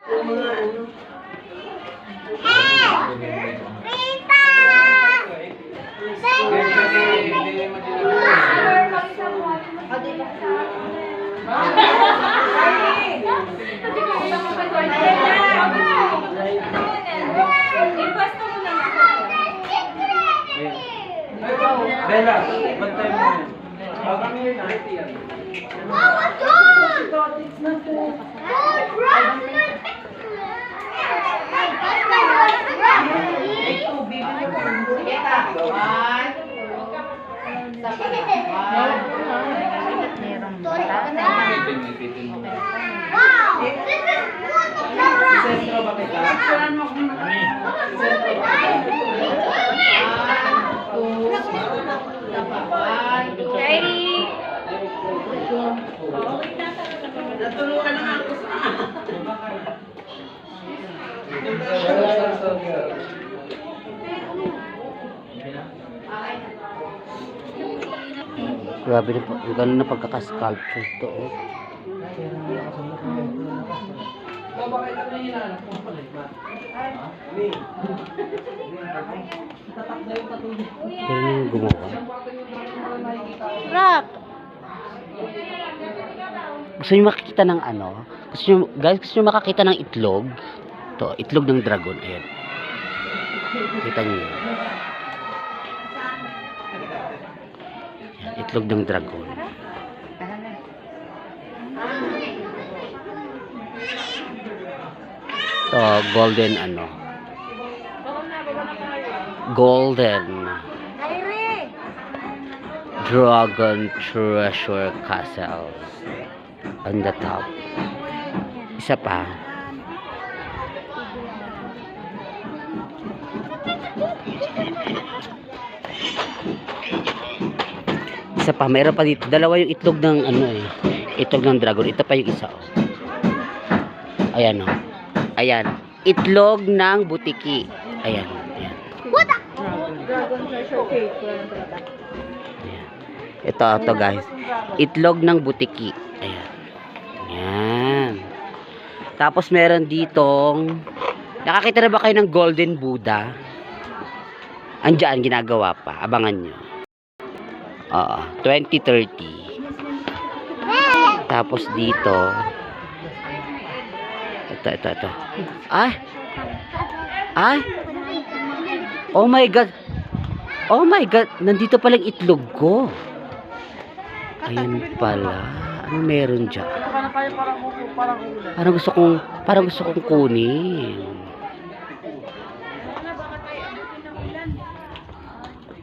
Yung mga ano. Bella, bantay mo yan. Kami yun, nakiti yan. Sentro ba kita? Natulungan naman ako sa Grabe na po. Ganun na pagkakasculpture to. Oh. Ganun yung gumawa. Rock! Gusto nyo makikita ng ano? Guys, gusto nyo makakita ng itlog? To, itlog ng dragon. Ayan. Kita nyo yun. Ayan, itlog ng dragon. To, golden ano. Golden Dragon Treasure Castle on the top. Isa pa. Isa pa, mayroon pa dito. Dalawa yung itlog ng ano eh. Itlog ng dragon. Ito pa yung isa oh. Ayan oh. Ayan. Itlog ng butiki. Ayan. Ayan. Dragon treasure cake. Ito guys. Itlog ng butiki. Ayan. Ayan. Tapos meron ditong nakakita na ba kayo ng Golden Buddha? Andiyan, ginagawa pa. Abangan nyo. 2030. Tapos dito ito. Ay! Oh my God! Nandito palang itlog ko. Ayan pala. Ano meron dyan? Parang gusto kong kunin.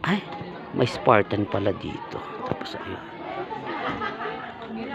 Ay, may Spartan pala dito. Tapos ayun.